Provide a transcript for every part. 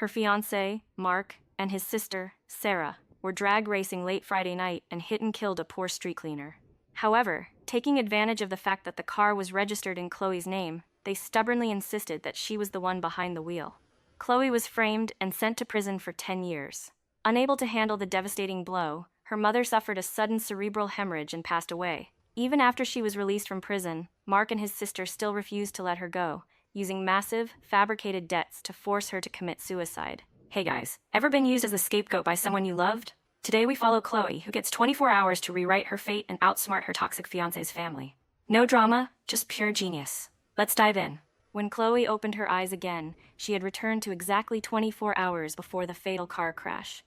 Her fiancé, Mark, and his sister, Sarah, were drag racing late Friday night and hit and killed a poor street cleaner. However, taking advantage of the fact that the car was registered in Chloe's name, they stubbornly insisted that she was the one behind the wheel. Chloe was framed and sent to prison for 10 years. Unable to handle the devastating blow, her mother suffered a sudden cerebral hemorrhage and passed away. Even after she was released from prison, Mark and his sister still refused to let her go, using massive, fabricated debts to force her to commit suicide. Hey guys, ever been used as a scapegoat by someone you loved? Today we follow Chloe, who gets 24 hours to rewrite her fate and outsmart her toxic fiancé's family. No drama, just pure genius. Let's dive in. When Chloe opened her eyes again, she had returned to exactly 24 hours before the fatal car crash.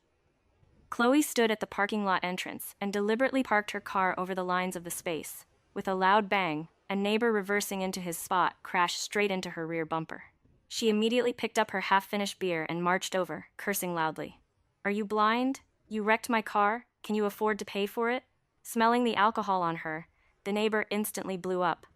Chloe stood at the parking lot entrance and deliberately parked her car over the lines of the space. With a loud bang, a neighbor reversing into his spot crashed straight into her rear bumper. She immediately picked up her half-finished beer and marched over, cursing loudly. "Are you blind? You wrecked my car. Can you afford to pay for it?" Smelling the alcohol on her, the neighbor instantly blew up.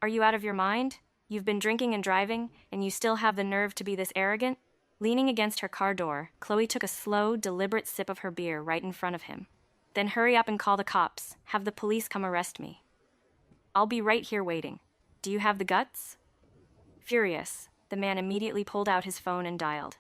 "Are you out of your mind? You've been drinking and driving, and you still have the nerve to be this arrogant?" Leaning against her car door, Chloe took a slow, deliberate sip of her beer right in front of him. "Then hurry up and call the cops. Have the police come arrest me. I'll be right here waiting. Do you have the guts?" Furious, the man immediately pulled out his phone and dialed.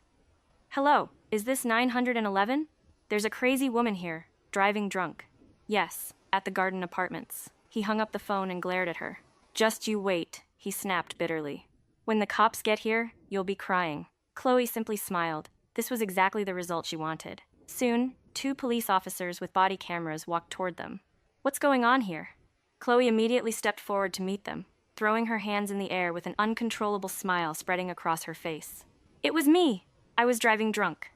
"Hello, is this 911? There's a crazy woman here, driving drunk." "Yes, at the Garden Apartments." He hung up the phone and glared at her. "Just you wait," he snapped bitterly. "When the cops get here, you'll be crying." Chloe simply smiled. This was exactly the result she wanted. Soon, 2 police officers with body cameras walked toward them. "What's going on here?" Chloe immediately stepped forward to meet them, throwing her hands in the air with an uncontrollable smile spreading across her face. "It was me! I was driving drunk."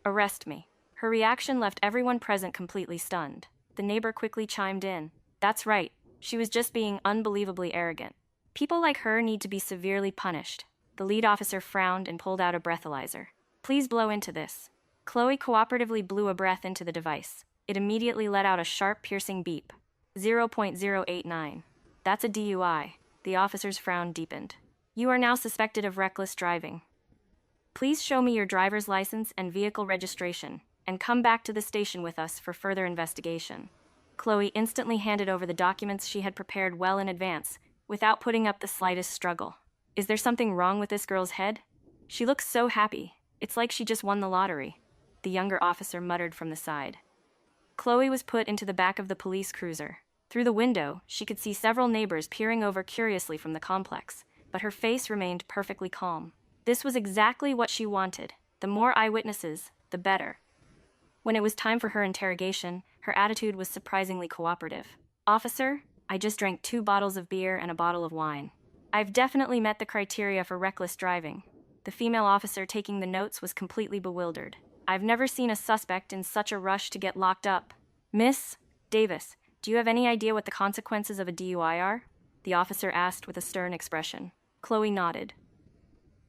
"Arrest me." Her reaction left everyone present completely stunned. The neighbor quickly chimed in. "That's right, she was just being unbelievably arrogant. People like her need to be severely punished." The lead officer frowned and pulled out a breathalyzer. "Please blow into this." Chloe cooperatively blew a breath into the device. It immediately let out a sharp, piercing beep. 0.089. "That's a DUI." The officer's frown deepened. "You are now suspected of reckless driving. Please show me your driver's license and vehicle registration, and come back to the station with us for further investigation." Chloe instantly handed over the documents she had prepared well in advance, without putting up the slightest struggle. "Is there something wrong with this girl's head? She looks so happy. It's like she just won the lottery," the younger officer muttered from the side. Chloe was put into the back of the police cruiser. Through the window, she could see several neighbors peering over curiously from the complex, but her face remained perfectly calm. This was exactly what she wanted. The more eyewitnesses, the better. When it was time for her interrogation, her attitude was surprisingly cooperative. "Officer, I just drank 2 bottles of beer and a bottle of wine. I've definitely met the criteria for reckless driving." The female officer taking the notes was completely bewildered. "I've never seen a suspect in such a rush to get locked up." "Miss Davis, do you have any idea what the consequences of a DUI are?" the officer asked with a stern expression. Chloe nodded.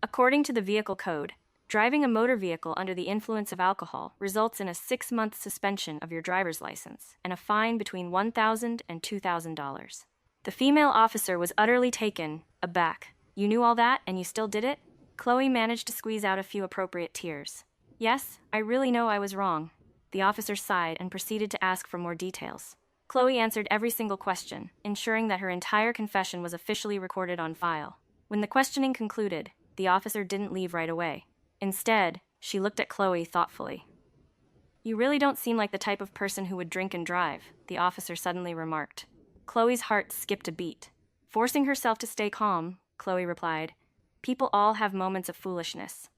"According to the vehicle code, driving a motor vehicle under the influence of alcohol results in a 6-month suspension of your driver's license and a fine between $1,000 and $2,000. The female officer was utterly taken aback. "You knew all that and you still did it?" Chloe managed to squeeze out a few appropriate tears. "Yes, I really know I was wrong." The officer sighed and proceeded to ask for more details. Chloe answered every single question, ensuring that her entire confession was officially recorded on file. When the questioning concluded, the officer didn't leave right away. Instead, she looked at Chloe thoughtfully. "You really don't seem like the type of person who would drink and drive," the officer suddenly remarked. Chloe's heart skipped a beat. Forcing herself to stay calm, Chloe replied, "People all have moments of foolishness."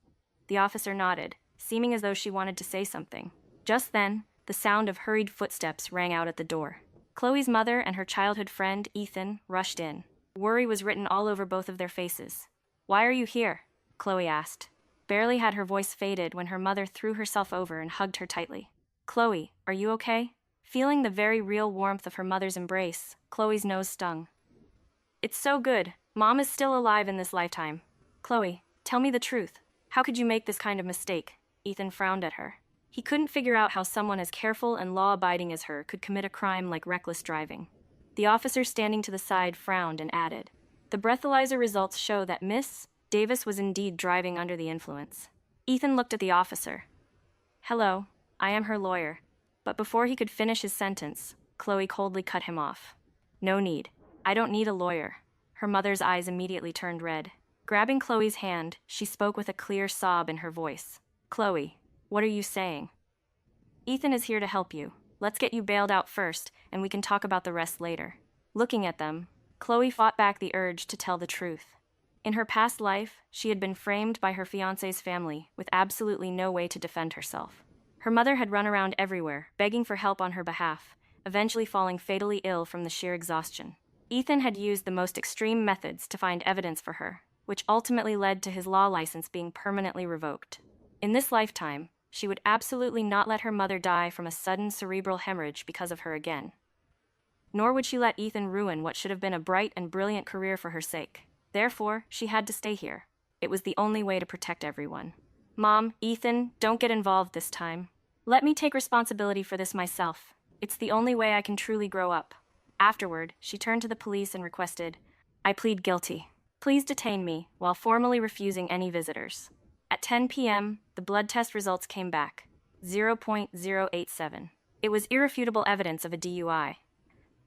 The officer nodded, seeming as though she wanted to say something. Just then, the sound of hurried footsteps rang out at the door. Chloe's mother and her childhood friend, Ethan, rushed in. Worry was written all over both of their faces. "Why are you here?" Chloe asked. Barely had her voice faded when her mother threw herself over and hugged her tightly. "Chloe, are you okay?" Feeling the very real warmth of her mother's embrace, Chloe's nose stung. "It's so good. Mom is still alive in this lifetime." "Chloe, tell me the truth. How could you make this kind of mistake?" Ethan frowned at her. He couldn't figure out how someone as careful and law-abiding as her could commit a crime like reckless driving. The officer standing to the side frowned and added, "The breathalyzer results show that Miss Davis was indeed driving under the influence." Ethan looked at the officer. "Hello, I am her lawyer." But before he could finish his sentence, Chloe coldly cut him off. "No need. I don't need a lawyer." Her mother's eyes immediately turned red. Grabbing Chloe's hand, she spoke with a clear sob in her voice. "Chloe, what are you saying?" "Ethan is here to help you. Let's get you bailed out first, and we can talk about the rest later." Looking at them, Chloe fought back the urge to tell the truth. In her past life, she had been framed by her fiancé's family with absolutely no way to defend herself. Her mother had run around everywhere, begging for help on her behalf, eventually falling fatally ill from the sheer exhaustion. Ethan had used the most extreme methods to find evidence for her, which ultimately led to his law license being permanently revoked. In this lifetime, she would absolutely not let her mother die from a sudden cerebral hemorrhage because of her again. Nor would she let Ethan ruin what should have been a bright and brilliant career for her sake. Therefore, she had to stay here. It was the only way to protect everyone. "Mom, Ethan, don't get involved this time. Let me take responsibility for this myself. It's the only way I can truly grow up." Afterward, she turned to the police and requested, "I plead guilty. Please detain me," while formally refusing any visitors. At 10 p.m., the blood test results came back, 0.087. It was irrefutable evidence of a DUI.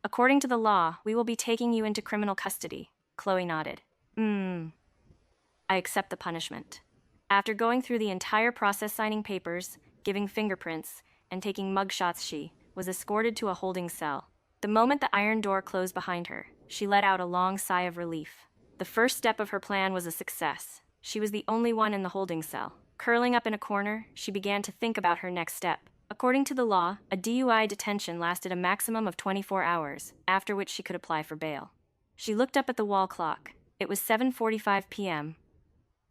"According to the law, we will be taking you into criminal custody." Chloe nodded. I accept the punishment." After going through the entire process, signing papers, giving fingerprints, and taking mugshots, she was escorted to a holding cell. The moment the iron door closed behind her, she let out a long sigh of relief. The first step of her plan was a success. She was the only one in the holding cell. Curling up in a corner, she began to think about her next step. According to the law, a DUI detention lasted a maximum of 24 hours, after which she could apply for bail. She looked up at the wall clock. It was 7:45 p.m.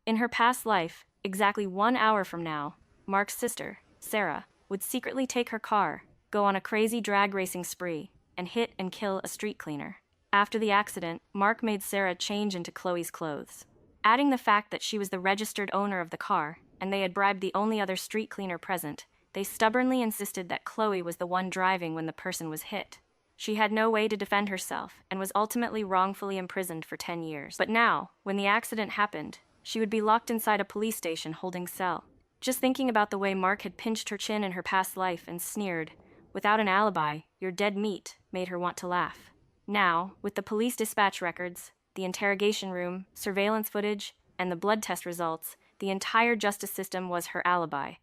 In her past life, exactly 1 hour from now, Mark's sister, Sarah, would secretly take her car, go on a crazy drag racing spree, and hit and kill a street cleaner. After the accident, Mark made Sarah change into Chloe's clothes. Adding the fact that she was the registered owner of the car, and they had bribed the only other street cleaner present, they stubbornly insisted that Chloe was the one driving when the person was hit. She had no way to defend herself, and was ultimately wrongfully imprisoned for 10 years. But now, when the accident happened, she would be locked inside a police station holding cell. Just thinking about the way Mark had pinched her chin in her past life and sneered, "Without an alibi, you're dead meat," made her want to laugh. Now, with the police dispatch records, the interrogation room, surveillance footage, and the blood test results, the entire justice system was her alibi.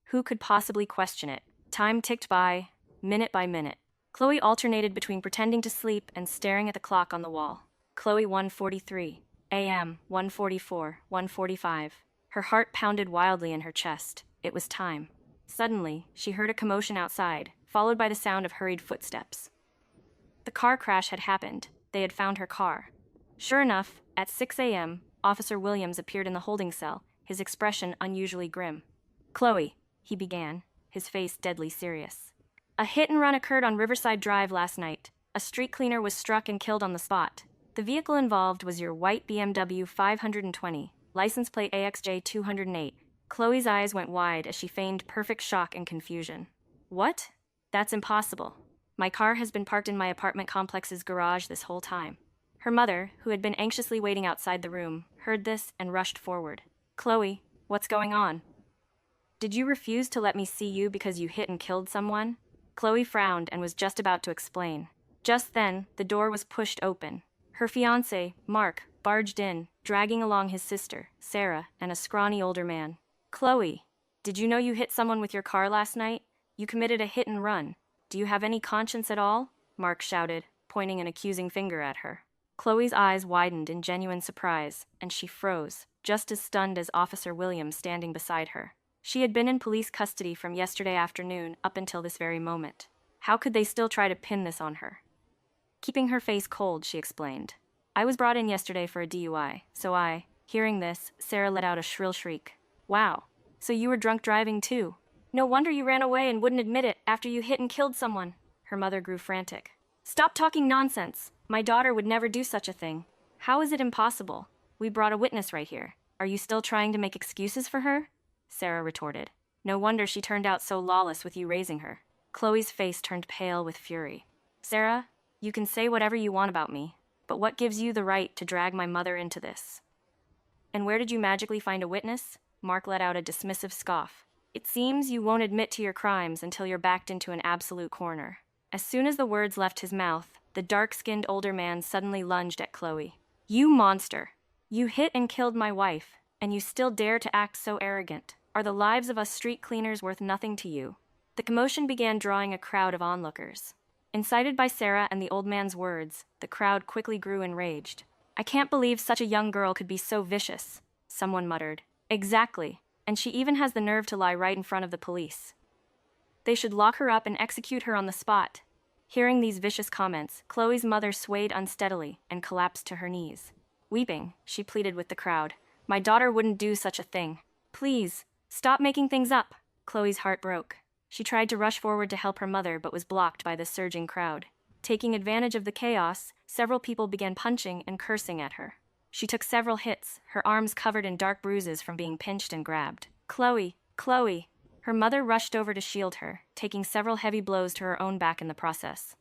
Who could possibly question it? Time ticked by, minute by minute. Chloe alternated between pretending to sleep and staring at the clock on the wall. Chloe 1:43 a.m., 1:44, 1:45. Her heart pounded wildly in her chest. It was time. Suddenly, she heard a commotion outside, followed by the sound of hurried footsteps. The car crash had happened. They had found her car. Sure enough, at 6 a.m., Officer Williams appeared in the holding cell, his expression unusually grim. "Chloe," he began, his face deadly serious. "A hit and run occurred on Riverside Drive last night. A street cleaner was struck and killed on the spot. The vehicle involved was your white BMW 520, license plate AXJ 208. Chloe's eyes went wide as she feigned perfect shock and confusion. "What? That's impossible. My car has been parked in my apartment complex's garage this whole time." Her mother, who had been anxiously waiting outside the room, heard this and rushed forward. "Chloe, what's going on? Did you refuse to let me see you because you hit and killed someone?" Chloe frowned and was just about to explain. Just then, the door was pushed open. Her fiancé, Mark, barged in, dragging along his sister, Sarah, and a scrawny older man. "Chloe, did you know you hit someone with your car last night? You committed a hit and run. Do you have any conscience at all?" Mark shouted, pointing an accusing finger at her. Chloe's eyes widened in genuine surprise, and she froze, just as stunned as Officer Williams standing beside her. She had been in police custody from yesterday afternoon up until this very moment. How could they still try to pin this on her? Keeping her face cold, she explained. "I was brought in yesterday for a DUI, so I..." Hearing this, Sarah let out a shrill shriek. "Wow, so you were drunk driving too? No wonder you ran away and wouldn't admit it after you hit and killed someone." Her mother grew frantic. "Stop talking nonsense. My daughter would never do such a thing. How is it impossible? We brought a witness right here. Are you still trying to make excuses for her?" Sarah retorted. "No wonder she turned out so lawless with you raising her." Chloe's face turned pale with fury. "Sarah, you can say whatever you want about me, but what gives you the right to drag my mother into this? And where did you magically find a witness?" Mark let out a dismissive scoff. It seems you won't admit to your crimes until you're backed into an absolute corner. As soon as the words left his mouth, the dark-skinned older man suddenly lunged at Chloe. You monster! You hit and killed my wife, and you still dare to act so arrogant. Are the lives of us street cleaners worth nothing to you? The commotion began drawing a crowd of onlookers. Incited by Sarah and the old man's words, the crowd quickly grew enraged. I can't believe such a young girl could be so vicious, someone muttered. Exactly, and she even has the nerve to lie right in front of the police. They should lock her up and execute her on the spot. Hearing these vicious comments, Chloe's mother swayed unsteadily and collapsed to her knees. Weeping, she pleaded with the crowd. My daughter wouldn't do such a thing. Please, stop making things up. Chloe's heart broke. She tried to rush forward to help her mother but was blocked by the surging crowd. Taking advantage of the chaos, several people began punching and cursing at her. She took several hits, her arms covered in dark bruises from being pinched and grabbed. Chloe! Chloe! Her mother rushed over to shield her, taking several heavy blows to her own back in the process.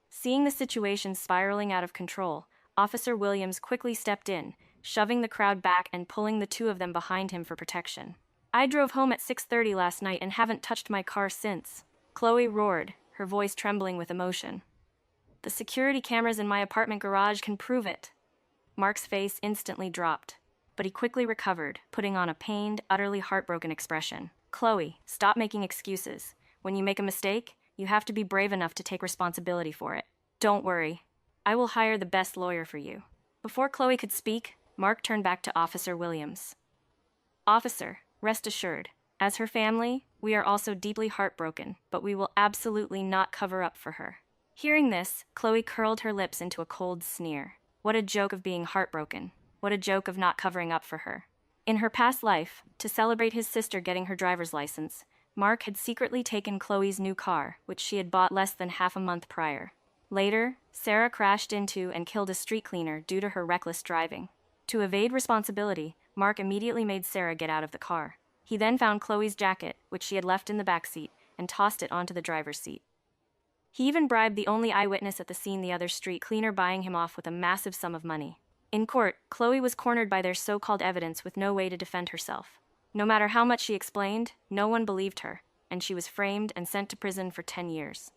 Seeing the situation spiraling out of control, Officer Williams quickly stepped in, shoving the crowd back and pulling the two of them behind him for protection. I drove home at 6:30 last night and haven't touched my car since. Chloe roared, her voice trembling with emotion. The security cameras in my apartment garage can prove it. Mark's face instantly dropped, but he quickly recovered, putting on a pained, utterly heartbroken expression. Chloe, stop making excuses. When you make a mistake, you have to be brave enough to take responsibility for it. Don't worry. I will hire the best lawyer for you. Before Chloe could speak, Mark turned back to Officer Williams. Officer, rest assured, as her family, we are also deeply heartbroken, but we will absolutely not cover up for her. Hearing this, Chloe curled her lips into a cold sneer. What a joke of being heartbroken. What a joke of not covering up for her. In her past life, to celebrate his sister getting her driver's license, Mark had secretly taken Chloe's new car, which she had bought less than half a month prior. Later, Sarah crashed into and killed a street cleaner due to her reckless driving. To evade responsibility, Mark immediately made Sarah get out of the car. He then found Chloe's jacket, which she had left in the back seat, and tossed it onto the driver's seat. He even bribed the only eyewitness at the scene, the other street cleaner, buying him off with a massive sum of money. In court, Chloe was cornered by their so-called evidence with no way to defend herself. No matter how much she explained, no one believed her, and she was framed and sent to prison for 10 years.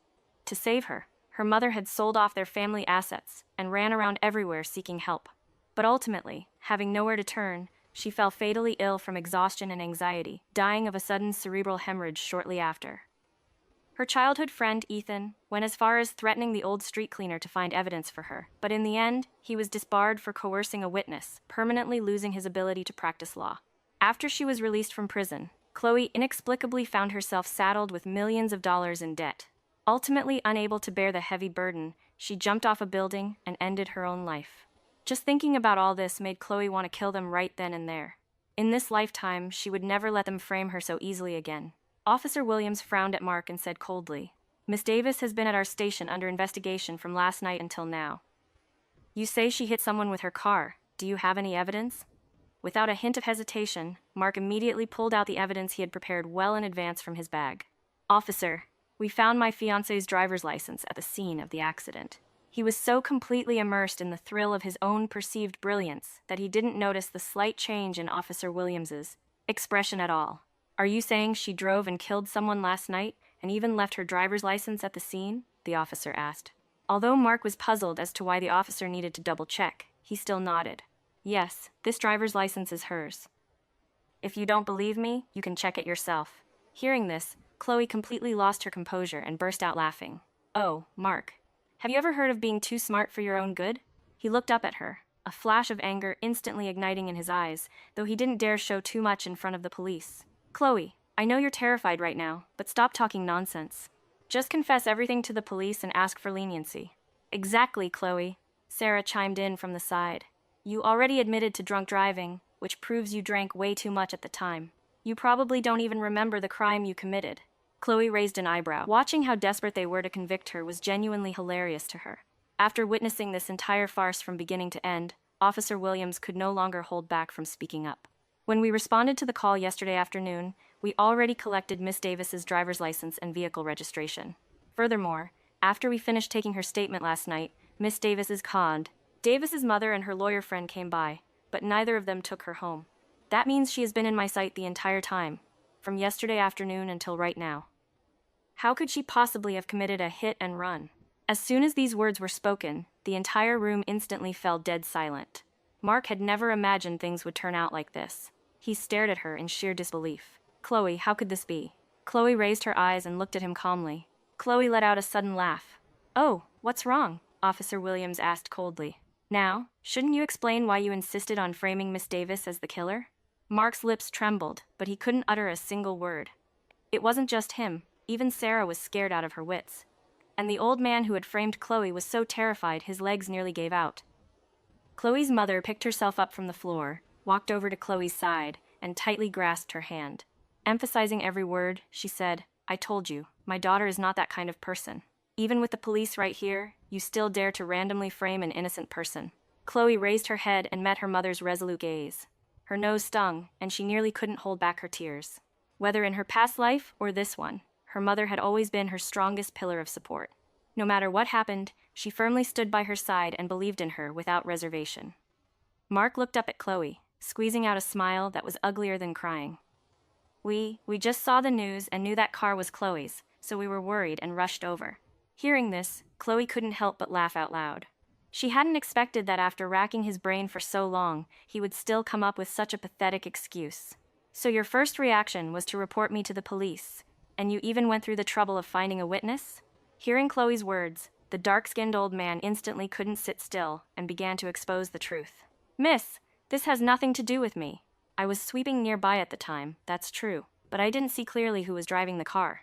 To save her, her mother had sold off their family assets and ran around everywhere seeking help. But ultimately, having nowhere to turn, she fell fatally ill from exhaustion and anxiety, dying of a sudden cerebral hemorrhage shortly after. Her childhood friend, Ethan, went as far as threatening the old street cleaner to find evidence for her, but in the end, he was disbarred for coercing a witness, permanently losing his ability to practice law. After she was released from prison, Chloe inexplicably found herself saddled with millions of dollars in debt. Ultimately unable to bear the heavy burden, she jumped off a building and ended her own life. Just thinking about all this made Chloe want to kill them right then and there. In this lifetime, she would never let them frame her so easily again. Officer Williams frowned at Mark and said coldly, Miss Davis has been at our station under investigation from last night until now. You say she hit someone with her car. Do you have any evidence? Without a hint of hesitation, Mark immediately pulled out the evidence he had prepared well in advance from his bag. Officer, we found my fiancé's driver's license at the scene of the accident. He was so completely immersed in the thrill of his own perceived brilliance that he didn't notice the slight change in Officer Williams's expression at all. Are you saying she drove and killed someone last night and even left her driver's license at the scene? The officer asked. Although Mark was puzzled as to why the officer needed to double-check, he still nodded. Yes, this driver's license is hers. If you don't believe me, you can check it yourself. Hearing this, Chloe completely lost her composure and burst out laughing. Oh, Mark, have you ever heard of being too smart for your own good? He looked up at her, a flash of anger instantly igniting in his eyes, though he didn't dare show too much in front of the police. Chloe, I know you're terrified right now, but stop talking nonsense. Just confess everything to the police and ask for leniency. Exactly, Chloe, Sarah chimed in from the side. You already admitted to drunk driving, which proves you drank way too much at the time. You probably don't even remember the crime you committed. Chloe raised an eyebrow. Watching how desperate they were to convict her was genuinely hilarious to her. After witnessing this entire farce from beginning to end, Officer Williams could no longer hold back from speaking up. When we responded to the call yesterday afternoon, we already collected Miss Davis's driver's license and vehicle registration. Furthermore, after we finished taking her statement last night, Miss Davis's mother and her lawyer friend came by, but neither of them took her home. That means she has been in my sight the entire time, from yesterday afternoon until right now. How could she possibly have committed a hit and run? As soon as these words were spoken, the entire room instantly fell dead silent. Mark had never imagined things would turn out like this. He stared at her in sheer disbelief. Chloe, how could this be? Chloe raised her eyes and looked at him calmly. Chloe let out a sudden laugh. Oh, what's wrong? Officer Williams asked coldly. Now, shouldn't you explain why you insisted on framing Miss Davis as the killer? Mark's lips trembled, but he couldn't utter a single word. It wasn't just him. Even Sarah was scared out of her wits. And the old man who had framed Chloe was so terrified his legs nearly gave out. Chloe's mother picked herself up from the floor, walked over to Chloe's side, and tightly grasped her hand. Emphasizing every word, she said, I told you, my daughter is not that kind of person. Even with the police right here, you still dare to randomly frame an innocent person. Chloe raised her head and met her mother's resolute gaze. Her nose stung, and she nearly couldn't hold back her tears. Whether in her past life or this one, her mother had always been her strongest pillar of support. No matter what happened, she firmly stood by her side and believed in her without reservation. Mark looked up at Chloe, squeezing out a smile that was uglier than crying. We just saw the news and knew that car was Chloe's, so we were worried and rushed over. Hearing this, Chloe couldn't help but laugh out loud. She hadn't expected that after racking his brain for so long, he would still come up with such a pathetic excuse. So your first reaction was to report me to the police, and you even went through the trouble of finding a witness? Hearing Chloe's words, the dark-skinned old man instantly couldn't sit still and began to expose the truth. Miss, this has nothing to do with me. I was sweeping nearby at the time, that's true, but I didn't see clearly who was driving the car.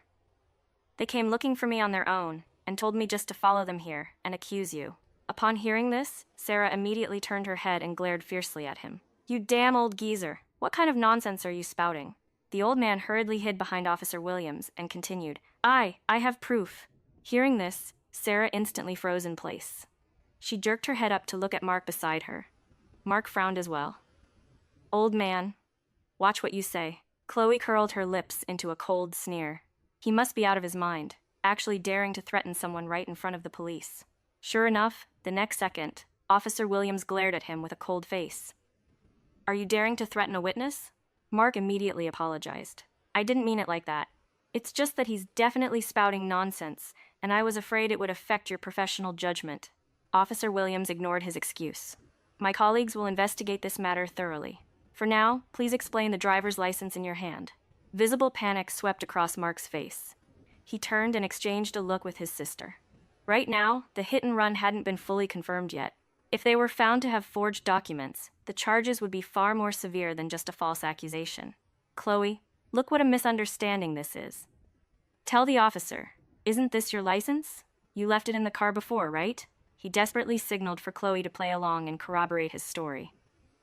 They came looking for me on their own, and told me just to follow them here and accuse you. Upon hearing this, Sarah immediately turned her head and glared fiercely at him. You damn old geezer, what kind of nonsense are you spouting? The old man hurriedly hid behind Officer Williams and continued, I have proof. Hearing this, Sarah instantly froze in place. She jerked her head up to look at Mark beside her. Mark frowned as well. Old man, watch what you say. Chloe curled her lips into a cold sneer. He must be out of his mind, actually daring to threaten someone right in front of the police. Sure enough, the next second, Officer Williams glared at him with a cold face. Are you daring to threaten a witness? Mark immediately apologized. I didn't mean it like that. It's just that he's definitely spouting nonsense, and I was afraid it would affect your professional judgment. Officer Williams ignored his excuse. My colleagues will investigate this matter thoroughly. For now, please explain the driver's license in your hand. Visible panic swept across Mark's face. He turned and exchanged a look with his sister. Right now, the hit and run hadn't been fully confirmed yet. If they were found to have forged documents, the charges would be far more severe than just a false accusation. Chloe, look what a misunderstanding this is. Tell the officer, isn't this your license? You left it in the car before, right? He desperately signaled for Chloe to play along and corroborate his story.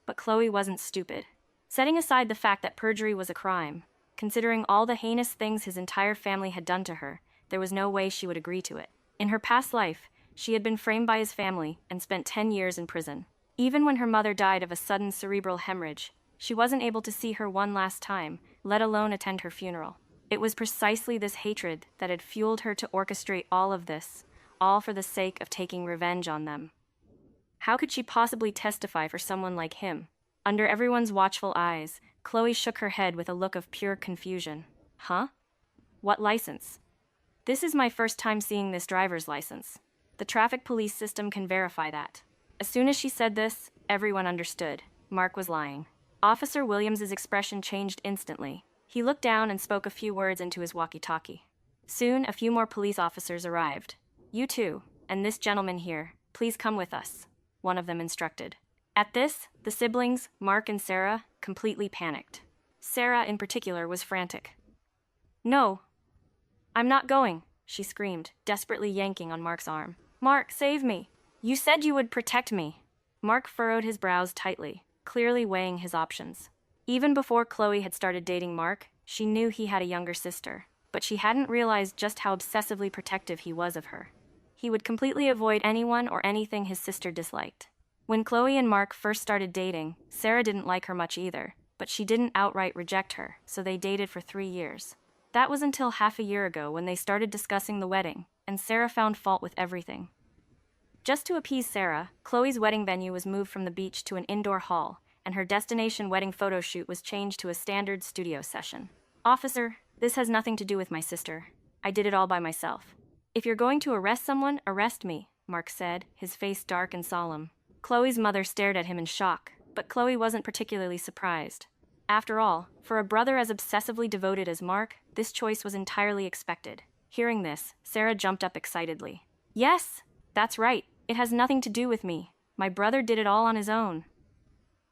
But Chloe wasn't stupid. Setting aside the fact that perjury was a crime, considering all the heinous things his entire family had done to her, there was no way she would agree to it. In her past life, she had been framed by his family and spent 10 years in prison. Even when her mother died of a sudden cerebral hemorrhage, she wasn't able to see her one last time, let alone attend her funeral. It was precisely this hatred that had fueled her to orchestrate all of this, all for the sake of taking revenge on them. How could she possibly testify for someone like him? Under everyone's watchful eyes, Chloe shook her head with a look of pure confusion. Huh? What license? This is my first time seeing this driver's license. The traffic police system can verify that. As soon as she said this, everyone understood. Mark was lying. Officer Williams's expression changed instantly. He looked down and spoke a few words into his walkie-talkie. Soon, a few more police officers arrived. You two, and this gentleman here, please come with us, one of them instructed. At this, the siblings, Mark and Sarah, completely panicked. Sarah, in particular, was frantic. No, I'm not going, she screamed, desperately yanking on Mark's arm. Mark, save me. You said you would protect me. Mark furrowed his brows tightly, clearly weighing his options. Even before Chloe had started dating Mark, she knew he had a younger sister, but she hadn't realized just how obsessively protective he was of her. He would completely avoid anyone or anything his sister disliked. When Chloe and Mark first started dating, Sarah didn't like her much either, but she didn't outright reject her, so they dated for 3 years. That was until half a year ago when they started discussing the wedding, and Sarah found fault with everything. Just to appease Sarah, Chloe's wedding venue was moved from the beach to an indoor hall, and her destination wedding photo shoot was changed to a standard studio session. "Officer, this has nothing to do with my sister. I did it all by myself." "If you're going to arrest someone, arrest me," Mark said, his face dark and solemn. Chloe's mother stared at him in shock, but Chloe wasn't particularly surprised. After all, for a brother as obsessively devoted as Mark, this choice was entirely expected. Hearing this, Sarah jumped up excitedly. "Yes, that's right. It has nothing to do with me. My brother did it all on his own.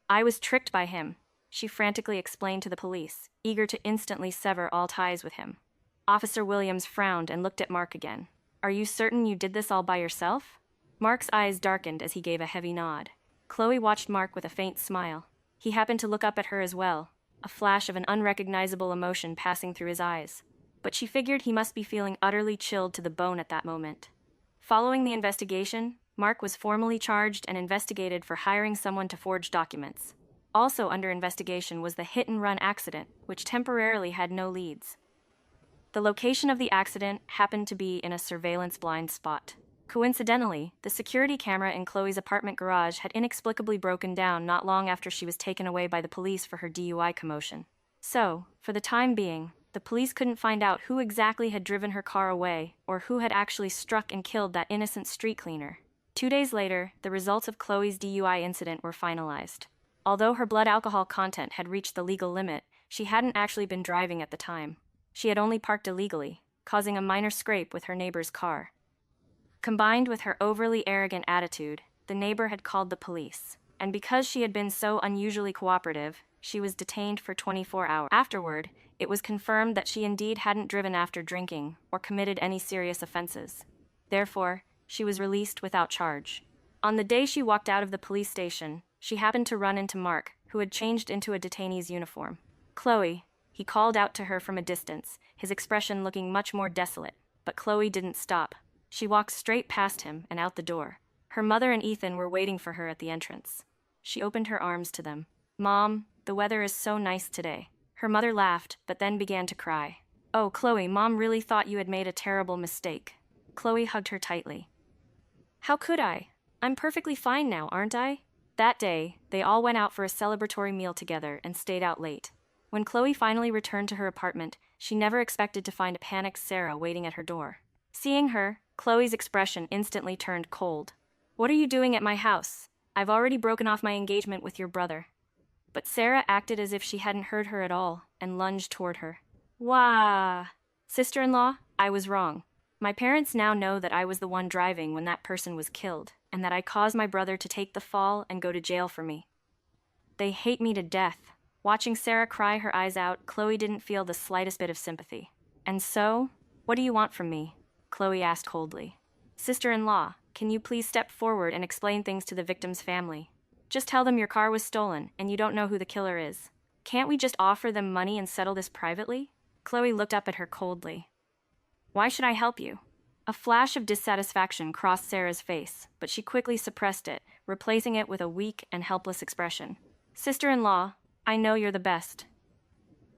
I was tricked by him," she frantically explained to the police, eager to instantly sever all ties with him. Officer Williams frowned and looked at Mark again. "Are you certain you did this all by yourself?" Mark's eyes darkened as he gave a heavy nod. Chloe watched Mark with a faint smile. He happened to look up at her as well, a flash of an unrecognizable emotion passing through his eyes. But she figured he must be feeling utterly chilled to the bone at that moment. Following the investigation, Mark was formally charged and investigated for hiring someone to forge documents. Also under investigation was the hit-and-run accident, which temporarily had no leads. The location of the accident happened to be in a surveillance blind spot. Coincidentally, the security camera in Chloe's apartment garage had inexplicably broken down not long after she was taken away by the police for her DUI commotion. So, for the time being, the police couldn't find out who exactly had driven her car away or who had actually struck and killed that innocent street cleaner. 2 days later, the results of Chloe's DUI incident were finalized. Although her blood alcohol content had reached the legal limit, she hadn't actually been driving at the time. She had only parked illegally, causing a minor scrape with her neighbor's car. Combined with her overly arrogant attitude, the neighbor had called the police, and because she had been so unusually cooperative, she was detained for 24 hours. Afterward, it was confirmed that she indeed hadn't driven after drinking or committed any serious offenses. Therefore, she was released without charge. On the day she walked out of the police station, she happened to run into Mark, who had changed into a detainee's uniform. "Chloe," he called out to her from a distance, his expression looking much more desolate. But Chloe didn't stop. She walked straight past him and out the door. Her mother and Ethan were waiting for her at the entrance. She opened her arms to them. "Mom, the weather is so nice today." Her mother laughed, but then began to cry. "Oh, Chloe, Mom really thought you had made a terrible mistake." Chloe hugged her tightly. "How could I? I'm perfectly fine now, aren't I?" That day, they all went out for a celebratory meal together and stayed out late. When Chloe finally returned to her apartment, she never expected to find a panicked Sarah waiting at her door. Seeing her, Chloe's expression instantly turned cold. "What are you doing at my house? I've already broken off my engagement with your brother." But Sarah acted as if she hadn't heard her at all and lunged toward her. "Wah! Sister-in-law, I was wrong. My parents now know that I was the one driving when that person was killed, and that I caused my brother to take the fall and go to jail for me. They hate me to death." Watching Sarah cry her eyes out, Chloe didn't feel the slightest bit of sympathy. "And so, what do you want from me?" Chloe asked coldly. "Sister-in-law, can you please step forward and explain things to the victim's family? Just tell them your car was stolen and you don't know who the killer is. Can't we just offer them money and settle this privately?" Chloe looked up at her coldly. "Why should I help you?" A flash of dissatisfaction crossed Sarah's face, but she quickly suppressed it, replacing it with a weak and helpless expression. "Sister-in-law, I know you're the best.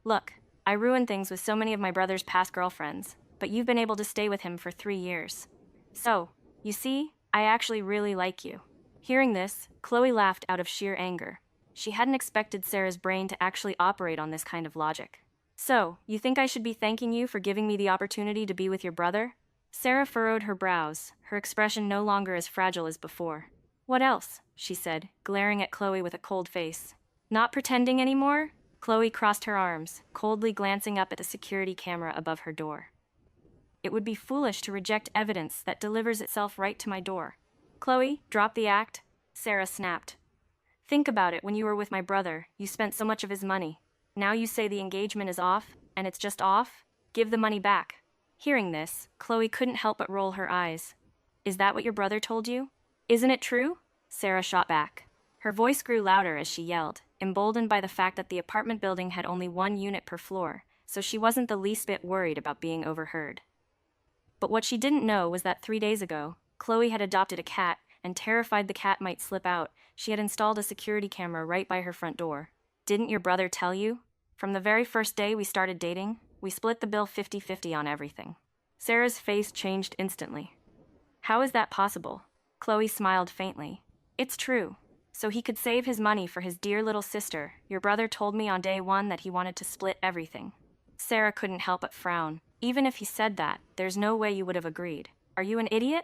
Look, I ruined things with so many of my brother's past girlfriends, but you've been able to stay with him for 3 years. So, you see, I actually really like you." Hearing this, Chloe laughed out of sheer anger. She hadn't expected Sarah's brain to actually operate on this kind of logic. "So, you think I should be thanking you for giving me the opportunity to be with your brother?" Sarah furrowed her brows, her expression no longer as fragile as before. "What else?" she said, glaring at Chloe with a cold face. "Not pretending anymore?" Chloe crossed her arms, coldly glancing up at the security camera above her door. "It would be foolish to reject evidence that delivers itself right to my door." "Chloe, drop the act," Sarah snapped. "Think about it. When you were with my brother, you spent so much of his money. Now you say the engagement is off, and it's just off? Give the money back." Hearing this, Chloe couldn't help but roll her eyes. "Is that what your brother told you?" "Isn't it true?" Sarah shot back. Her voice grew louder as she yelled, emboldened by the fact that the apartment building had only 1 unit per floor, so she wasn't the least bit worried about being overheard. But what she didn't know was that 3 days ago, Chloe had adopted a cat, and terrified the cat might slip out, she had installed a security camera right by her front door. "Didn't your brother tell you? From the very first day we started dating, we split the bill 50-50 on everything." Sarah's face changed instantly. "How is that possible?" Chloe smiled faintly. "It's true." So he could save his money for his dear little sister. Your brother told me on day one that he wanted to split everything. Sarah couldn't help but frown. Even if he said that, there's no way you would have agreed. Are you an idiot?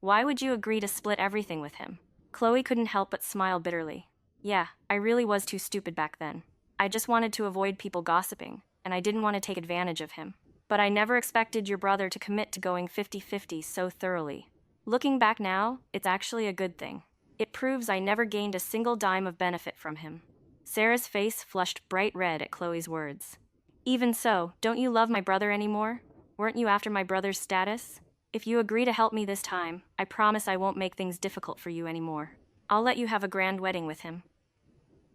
Why would you agree to split everything with him? Chloe couldn't help but smile bitterly. Yeah, I really was too stupid back then. I just wanted to avoid people gossiping, and I didn't want to take advantage of him. But I never expected your brother to commit to going 50-50 so thoroughly. Looking back now, it's actually a good thing. It proves I never gained a single dime of benefit from him. Sarah's face flushed bright red at Chloe's words. Even so, don't you love my brother anymore? Weren't you after my brother's status? If you agree to help me this time, I promise I won't make things difficult for you anymore. I'll let you have a grand wedding with him.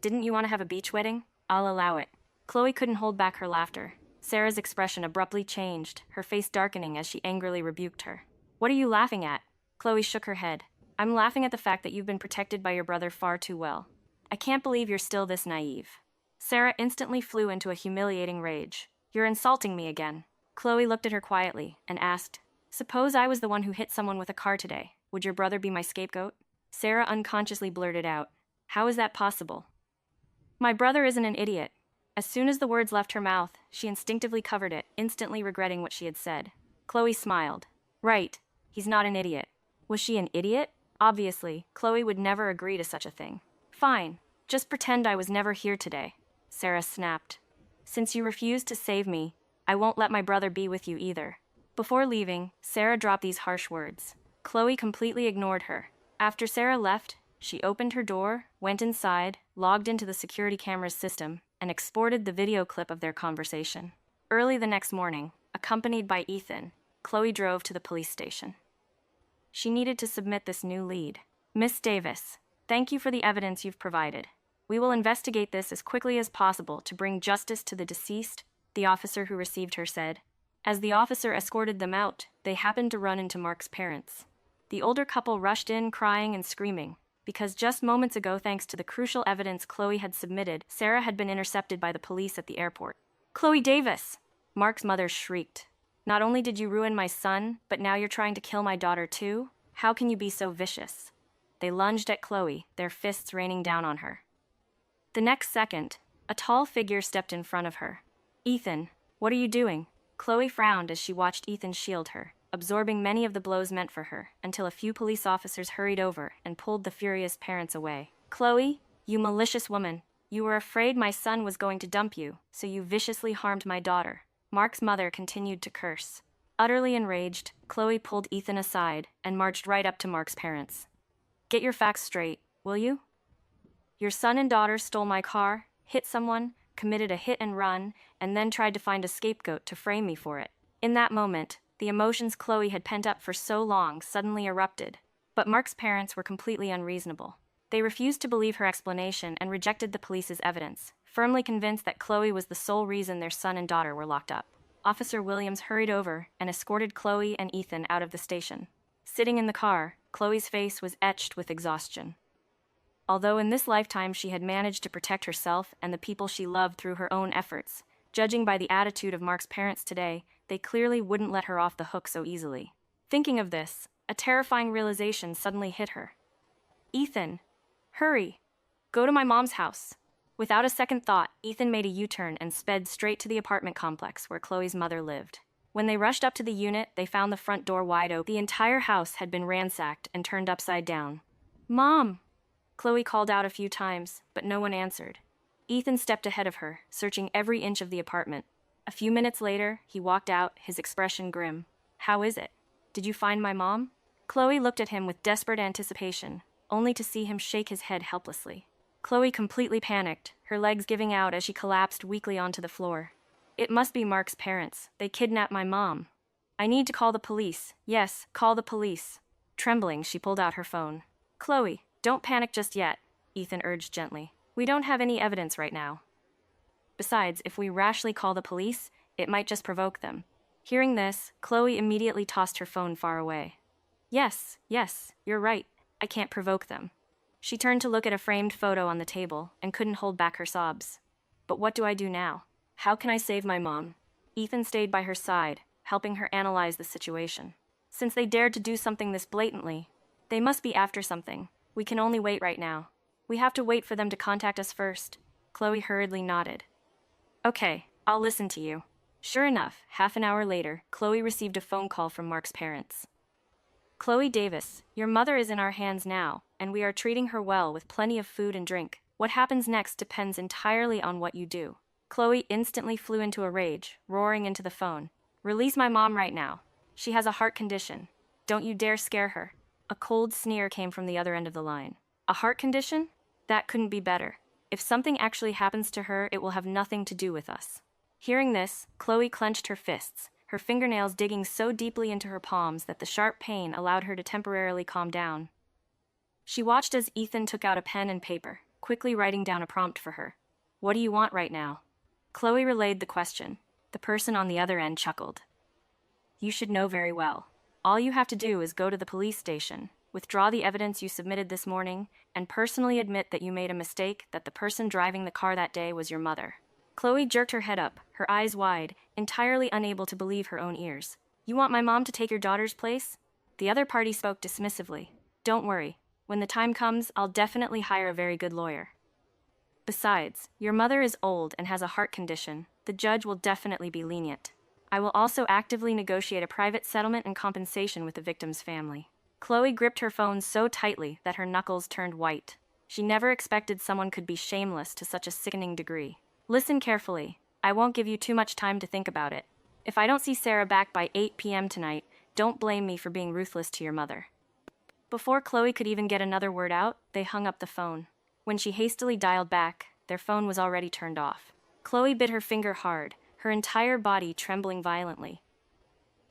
Didn't you want to have a beach wedding? I'll allow it. Chloe couldn't hold back her laughter. Sarah's expression abruptly changed, her face darkening as she angrily rebuked her. What are you laughing at? Chloe shook her head. I'm laughing at the fact that you've been protected by your brother far too well. I can't believe you're still this naive. Sarah instantly flew into a humiliating rage. You're insulting me again. Chloe looked at her quietly and asked, Suppose I was the one who hit someone with a car today. Would your brother be my scapegoat? Sarah unconsciously blurted out, How is that possible? My brother isn't an idiot. As soon as the words left her mouth, she instinctively covered it, instantly regretting what she had said. Chloe smiled. Right, he's not an idiot. Was she an idiot? Obviously, Chloe would never agree to such a thing. Fine, just pretend I was never here today, Sarah snapped. Since you refused to save me, I won't let my brother be with you either. Before leaving, Sarah dropped these harsh words. Chloe completely ignored her. After Sarah left, she opened her door, went inside, logged into the security camera's system, and exported the video clip of their conversation. Early the next morning, accompanied by Ethan, Chloe drove to the police station. She needed to submit this new lead. Miss Davis, thank you for the evidence you've provided. We will investigate this as quickly as possible to bring justice to the deceased, the officer who received her said. As the officer escorted them out, they happened to run into Mark's parents. The older couple rushed in crying and screaming, because just moments ago, thanks to the crucial evidence Chloe had submitted, Sarah had been intercepted by the police at the airport. Chloe Davis! Mark's mother shrieked. Not only did you ruin my son, but now you're trying to kill my daughter too? How can you be so vicious? They lunged at Chloe, their fists raining down on her. The next second, a tall figure stepped in front of her. Ethan, what are you doing? Chloe frowned as she watched Ethan shield her, absorbing many of the blows meant for her, until a few police officers hurried over and pulled the furious parents away. Chloe, you malicious woman, you were afraid my son was going to dump you, so you viciously harmed my daughter. Mark's mother continued to curse. Utterly enraged, Chloe pulled Ethan aside and marched right up to Mark's parents. Get your facts straight, will you? Your son and daughter stole my car, hit someone, committed a hit and run, and then tried to find a scapegoat to frame me for it. In that moment, the emotions Chloe had pent up for so long suddenly erupted. But Mark's parents were completely unreasonable. They refused to believe her explanation and rejected the police's evidence, firmly convinced that Chloe was the sole reason their son and daughter were locked up. Officer Williams hurried over and escorted Chloe and Ethan out of the station. Sitting in the car, Chloe's face was etched with exhaustion. Although in this lifetime she had managed to protect herself and the people she loved through her own efforts, judging by the attitude of Mark's parents today, they clearly wouldn't let her off the hook so easily. Thinking of this, a terrifying realization suddenly hit her. Ethan, hurry! Go to my mom's house. Without a second thought, Ethan made a U-turn and sped straight to the apartment complex where Chloe's mother lived. When they rushed up to the unit, they found the front door wide open. The entire house had been ransacked and turned upside down. Mom! Chloe called out a few times, but no one answered. Ethan stepped ahead of her, searching every inch of the apartment. A few minutes later, he walked out, his expression grim. How is it? Did you find my mom? Chloe looked at him with desperate anticipation, only to see him shake his head helplessly. Chloe completely panicked, her legs giving out as she collapsed weakly onto the floor. It must be Mark's parents. They kidnapped my mom. I need to call the police. Yes, call the police. Trembling, she pulled out her phone. Chloe, don't panic just yet, Ethan urged gently. We don't have any evidence right now. Besides, if we rashly call the police, it might just provoke them. Hearing this, Chloe immediately tossed her phone far away. Yes, you're right. I can't provoke them. She turned to look at a framed photo on the table and couldn't hold back her sobs. But what do I do now? How can I save my mom? Ethan stayed by her side, helping her analyze the situation. Since they dared to do something this blatantly, they must be after something. We can only wait right now. We have to wait for them to contact us first. Chloe hurriedly nodded. Okay, I'll listen to you. Sure enough, half an hour later, Chloe received a phone call from Mark's parents. Chloe Davis, your mother is in our hands now, and we are treating her well with plenty of food and drink. What happens next depends entirely on what you do. Chloe instantly flew into a rage, roaring into the phone. Release my mom right now. She has a heart condition. Don't you dare scare her. A cold sneer came from the other end of the line. A heart condition? That couldn't be better. If something actually happens to her, it will have nothing to do with us. Hearing this, Chloe clenched her fists, her fingernails digging so deeply into her palms that the sharp pain allowed her to temporarily calm down. She watched as Ethan took out a pen and paper, quickly writing down a prompt for her. What do you want right now? Chloe relayed the question. The person on the other end chuckled. You should know very well. All you have to do is go to the police station, withdraw the evidence you submitted this morning, and personally admit that you made a mistake, that the person driving the car that day was your mother. Chloe jerked her head up, her eyes wide, entirely unable to believe her own ears. You want my mom to take your daughter's place? The other party spoke dismissively. Don't worry. When the time comes, I'll definitely hire a very good lawyer. Besides, your mother is old and has a heart condition. The judge will definitely be lenient. I will also actively negotiate a private settlement and compensation with the victim's family. Chloe gripped her phone so tightly that her knuckles turned white. She never expected someone could be shameless to such a sickening degree. Listen carefully. I won't give you too much time to think about it. If I don't see Sarah back by 8 p.m. tonight, don't blame me for being ruthless to your mother. Before Chloe could even get another word out, they hung up the phone. When she hastily dialed back, their phone was already turned off. Chloe bit her finger hard, her entire body trembling violently.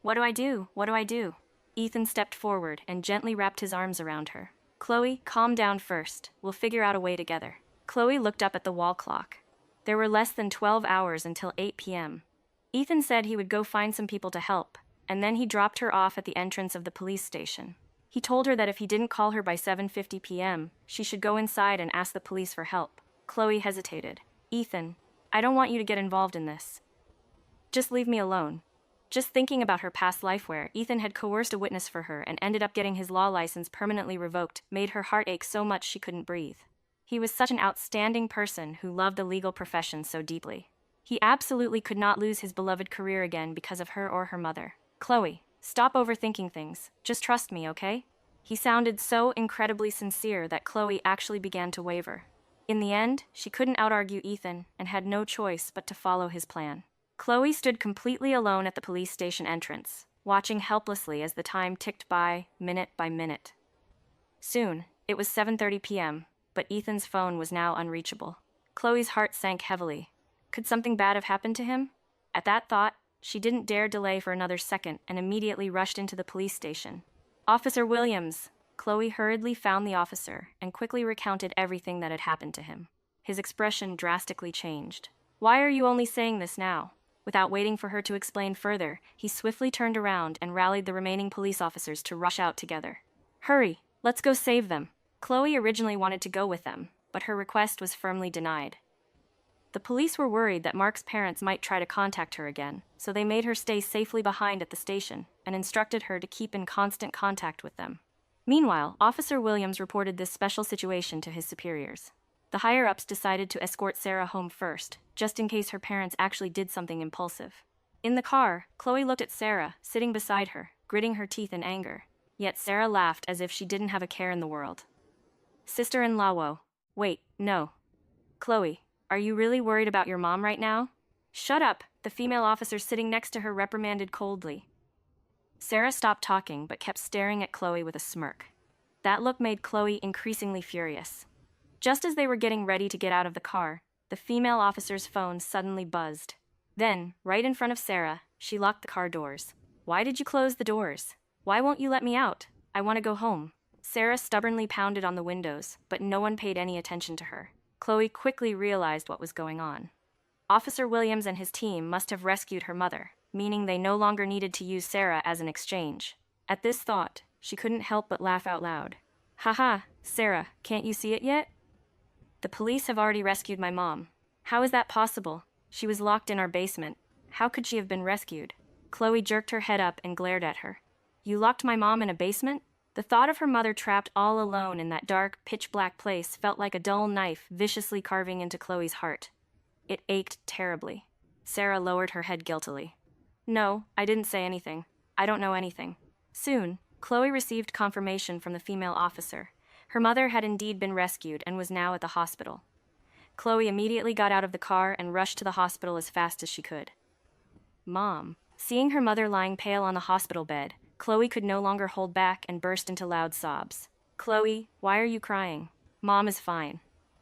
What do I do? What do I do? Ethan stepped forward and gently wrapped his arms around her. Chloe, calm down first. We'll figure out a way together. Chloe looked up at the wall clock. There were less than 12 hours until 8 p.m. Ethan said he would go find some people to help, and then he dropped her off at the entrance of the police station. He told her that if he didn't call her by 7:50 p.m., she should go inside and ask the police for help. Chloe hesitated. Ethan, I don't want you to get involved in this. Just leave me alone. Just thinking about her past life where Ethan had coerced a witness for her and ended up getting his law license permanently revoked made her heart ache so much she couldn't breathe. He was such an outstanding person who loved the legal profession so deeply. He absolutely could not lose his beloved career again because of her or her mother. Chloe, stop overthinking things. Just trust me, okay? He sounded so incredibly sincere that Chloe actually began to waver. In the end, she couldn't out-argue Ethan and had no choice but to follow his plan. Chloe stood completely alone at the police station entrance, watching helplessly as the time ticked by, minute by minute. Soon, it was 7:30 p.m., but Ethan's phone was now unreachable. Chloe's heart sank heavily. Could something bad have happened to him? At that thought, she didn't dare delay for another second and immediately rushed into the police station. Officer Williams! Chloe hurriedly found the officer and quickly recounted everything that had happened to him. His expression drastically changed. Why are you only saying this now? Without waiting for her to explain further, he swiftly turned around and rallied the remaining police officers to rush out together. Hurry, let's go save them. Chloe originally wanted to go with them, but her request was firmly denied. The police were worried that Mark's parents might try to contact her again, so they made her stay safely behind at the station and instructed her to keep in constant contact with them. Meanwhile, Officer Williams reported this special situation to his superiors. The higher-ups decided to escort Sarah home first, just in case her parents actually did something impulsive. In the car, Chloe looked at Sarah, sitting beside her, gritting her teeth in anger. Yet Sarah laughed as if she didn't have a care in the world. Sister-in-law, wait, no. Chloe, are you really worried about your mom right now? Shut up, the female officer sitting next to her reprimanded coldly. Sarah stopped talking but kept staring at Chloe with a smirk. That look made Chloe increasingly furious. Just as they were getting ready to get out of the car, the female officer's phone suddenly buzzed. Then, right in front of Sarah, she locked the car doors. Why did you close the doors? Why won't you let me out? I want to go home. Sarah stubbornly pounded on the windows, but no one paid any attention to her. Chloe quickly realized what was going on. Officer Williams and his team must have rescued her mother, meaning they no longer needed to use Sarah as an exchange. At this thought, she couldn't help but laugh out loud. Haha, Sarah, can't you see it yet? The police have already rescued my mom. How is that possible? She was locked in our basement. How could she have been rescued? Chloe jerked her head up and glared at her. You locked my mom in a basement? The thought of her mother trapped all alone in that dark, pitch-black place felt like a dull knife viciously carving into Chloe's heart. It ached terribly. Sarah lowered her head guiltily. No, I didn't say anything. I don't know anything. Soon, Chloe received confirmation from the female officer. Her mother had indeed been rescued and was now at the hospital. Chloe immediately got out of the car and rushed to the hospital as fast as she could. Mom. Seeing her mother lying pale on the hospital bed, Chloe could no longer hold back and burst into loud sobs. Chloe, why are you crying? Mom is fine.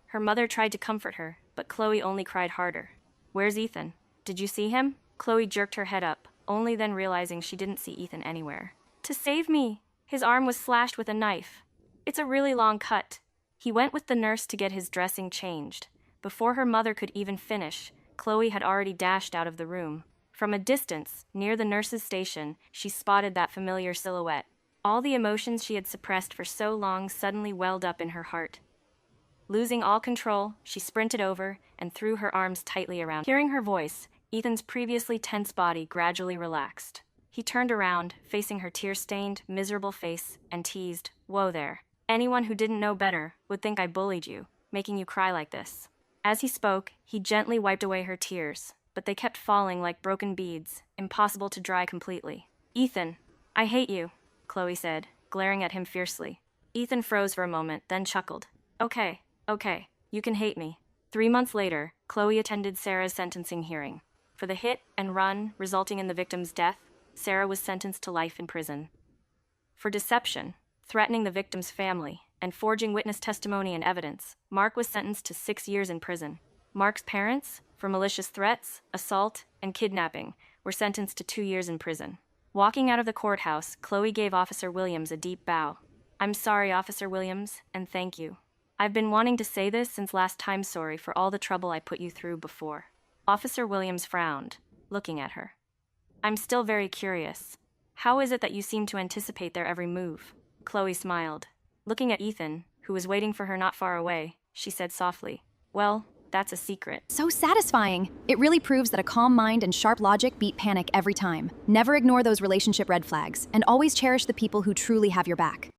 Her mother tried to comfort her, but Chloe only cried harder. Where's Ethan? Did you see him? Chloe jerked her head up, only then realizing she didn't see Ethan anywhere. To save me! His arm was slashed with a knife. It's a really long cut. He went with the nurse to get his dressing changed. Before her mother could even finish, Chloe had already dashed out of the room. From a distance, near the nurse's station, she spotted that familiar silhouette. All the emotions she had suppressed for so long suddenly welled up in her heart. Losing all control, she sprinted over and threw her arms tightly around. Hearing her voice, Ethan's previously tense body gradually relaxed. He turned around, facing her tear-stained, miserable face, and teased, "Whoa there. Anyone who didn't know better would think I bullied you, making you cry like this." As he spoke, he gently wiped away her tears, but they kept falling like broken beads, impossible to dry completely. "Ethan, I hate you," Chloe said, glaring at him fiercely. Ethan froze for a moment, then chuckled. Okay, you can hate me." 3 months later, Chloe attended Sarah's sentencing hearing. For the hit and run resulting in the victim's death, Sarah was sentenced to life in prison. For deception, threatening the victim's family, and forging witness testimony and evidence, Mark was sentenced to 6 years in prison. Mark's parents, for malicious threats, assault, and kidnapping, were sentenced to 2 years in prison. Walking out of the courthouse, Chloe gave Officer Williams a deep bow. "I'm sorry, Officer Williams, and thank you. I've been wanting to say this since last time. Sorry for all the trouble I put you through before." Officer Williams frowned, looking at her. "I'm still very curious. How is it that you seem to anticipate their every move?" Chloe smiled. Looking at Ethan, who was waiting for her not far away, she said softly, "Well, that's a secret." So satisfying. It really proves that a calm mind and sharp logic beat panic every time. Never ignore those relationship red flags, and always cherish the people who truly have your back.